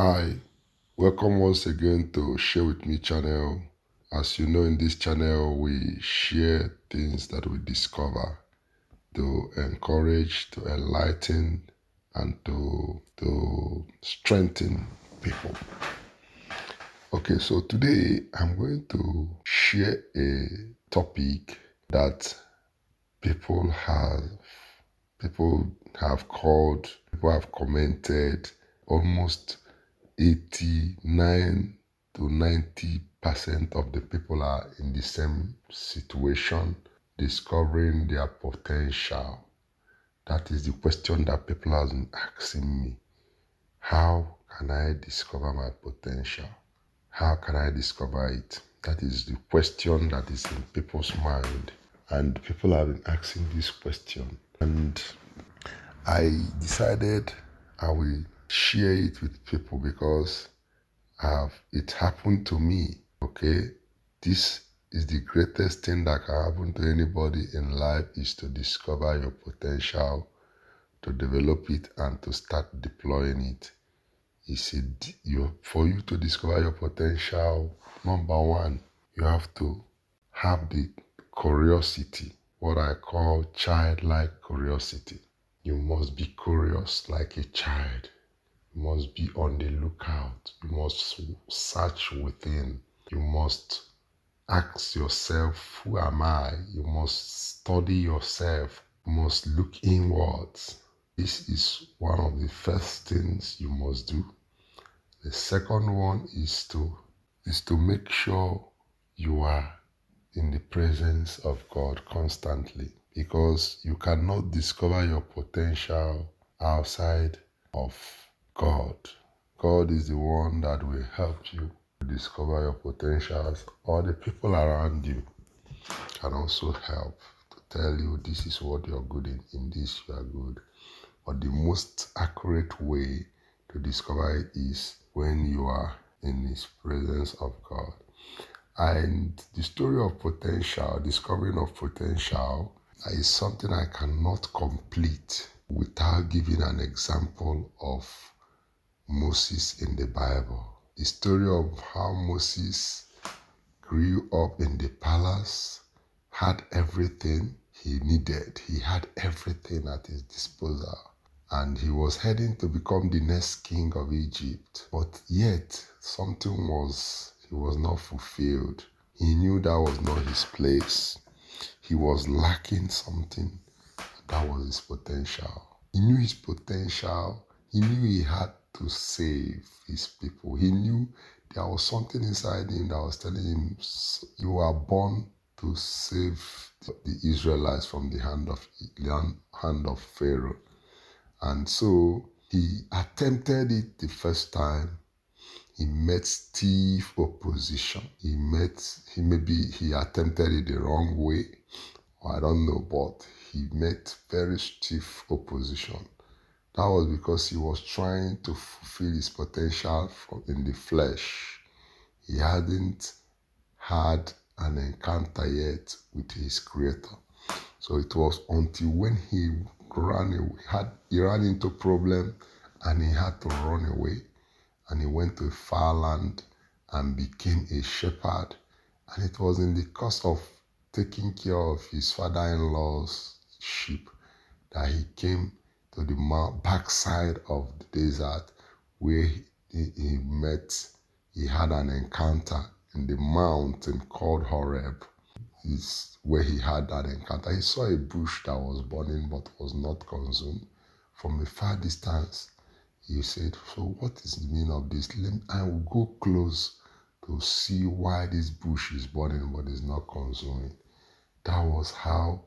Hi, welcome once again to Share With Me channel. As you know, in this channel, we share things that we discover to encourage, to enlighten, and to strengthen people. Okay, so today I'm going to share a topic that people have people people have commented almost 89 to 90% of the people are in the same situation, discovering their potential. That is the question that people have been asking me. How can I discover my potential? How can I discover it? That is the question that is in people's mind. And people have been asking this question. And I decided I will share it with people because it happened to me. Okay, this is the greatest thing that can happen to anybody in life is to discover your potential, to develop it, and to start deploying it. For you to discover your potential, number one, you have to have the curiosity, what I call childlike curiosity. You must be curious like a child. You must be on the lookout. You must search within. You must ask yourself, who am I? You must study yourself. You must look inwards. This is one of the first things you must do. The second one is to make sure you are in the presence of God constantly, because you cannot discover your potential outside of God. God is the one that will help you to discover your potentials, or the people around you can also help to tell you this is what you're good in this you are good. But the most accurate way to discover it is when you are in His presence of God. And the story of potential, discovering of potential, is something I cannot complete without giving an example of Moses in the Bible. The story of how Moses grew up in the palace, had everything he needed. He had everything at his disposal. And he was heading to become the next king of Egypt. But yet, he was not fulfilled. He knew that was not his place. He was lacking something. That was his potential. He knew his potential. He knew he had to save his people. He knew there was something inside him that was telling him, you are born to save the Israelites from the hand of Pharaoh. And so he attempted it the first time. He met stiff opposition. He attempted it the wrong way, or I don't know, but he met very stiff opposition. That was because he was trying to fulfill his potential in the flesh. He hadn't had an encounter yet with his creator. So it was until when he ran into problem and he had to run away, and he went to a far land and became a shepherd. And it was in the course of taking care of his father-in-law's sheep that he came to the backside of the desert where he had an encounter in the mountain called Horeb. Is where he had that encounter. He saw a bush that was burning but was not consumed. From a far distance, he said, so what is the meaning of this? I will go close to see why this bush is burning but is not consuming. That was how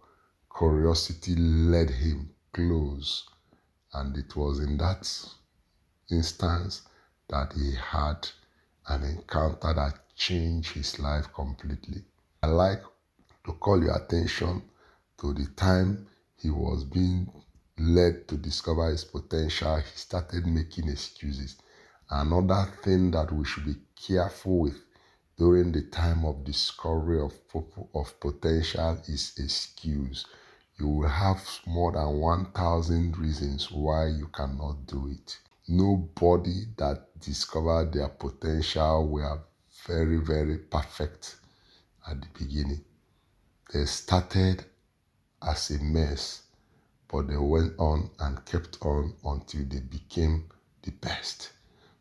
curiosity led him close. And it was in that instance that he had an encounter that changed his life completely. I like to call your attention to the time he was being led to discover his potential. He started making excuses. Another thing that we should be careful with during the time of discovery of potential is excuse. You will have more than 1,000 reasons why you cannot do it. Nobody that discovered their potential were very, very perfect at the beginning. They started as a mess, but they went on and kept on until they became the best.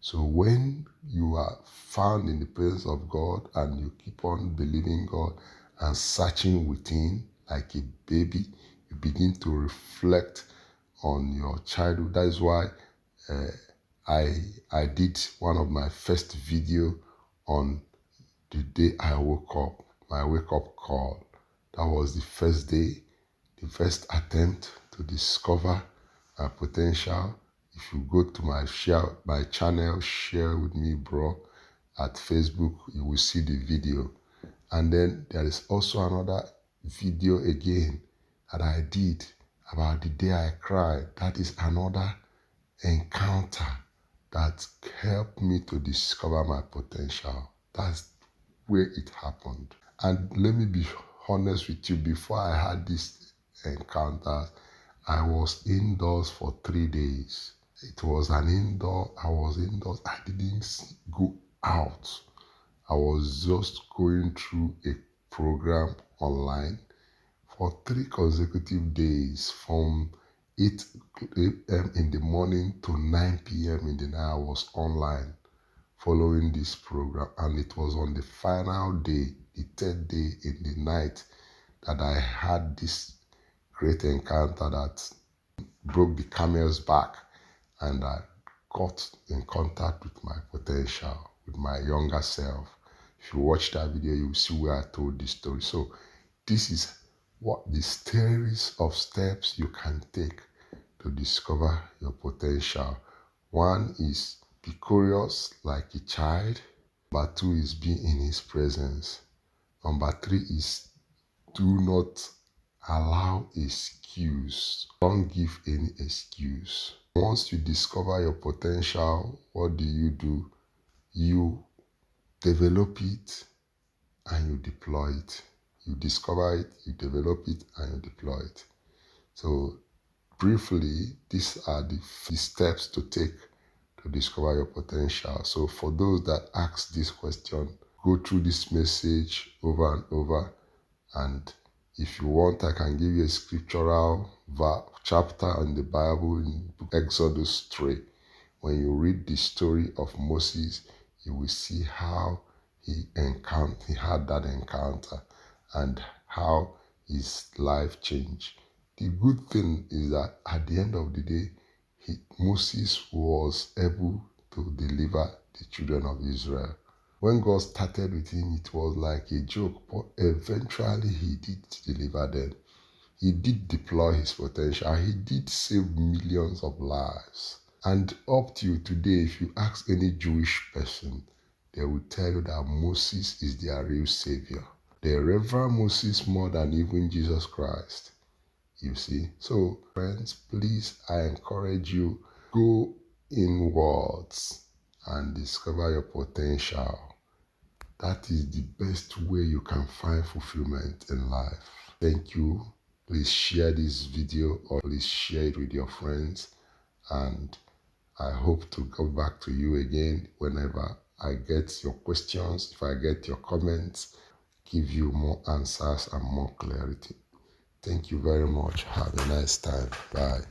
So when you are found in the presence of God and you keep on believing God and searching within like a baby, you begin to reflect on your childhood. That is why I did one of my first video on the day I woke up, my wake up call. That was the first day, the first attempt to discover my potential. If you go to my channel, share with me, bro, at Facebook, you will see the video. And then there is also another video again that I did about the day I cried. That is another encounter that helped me to discover my potential. That's where it happened. And let me be honest with you, before I had these encounters, I was indoors for 3 days. It was an indoor, I was indoors. I didn't go out. I was just going through a program online for 3 consecutive days from 8 a.m. in the morning to 9 p.m. in the night. I was online following this program, and it was on the final day, the 3rd day in the night, that I had this great encounter that broke the camel's back, and I got in contact with my potential, with my younger self. If you watch that video, you will see where I told this story. So this is what the series of steps you can take to discover your potential. 1 is be curious like a child. Number 2 is be in his presence. Number 3 is do not allow excuse. Don't give any excuse. Once you discover your potential, what do? You develop it and you deploy it. You discover it, you develop it, and you deploy it. So briefly, these are the steps to take to discover your potential. So for those that ask this question, go through this message over and over, and if you want, I can give you a scriptural chapter in the Bible in Exodus 3. When you read the story of Moses, you will see how he had that encounter and how his life changed. The good thing is that at the end of the day, Moses was able to deliver the children of Israel. When God started with him, it was like a joke, but eventually he did deliver them. He did deploy his potential. He did save millions of lives. And up to today, if you ask any Jewish person, they will tell you that Moses is their real savior. They revere Moses more than even Jesus Christ. You see? So, friends, please, I encourage you, go inwards and discover your potential. That is the best way you can find fulfillment in life. Thank you. Please share this video, or please share it with your friends. And I hope to come back to you again whenever I get your questions, if I get your comments, give you more answers and more clarity. Thank you very much. Have a nice time. Bye.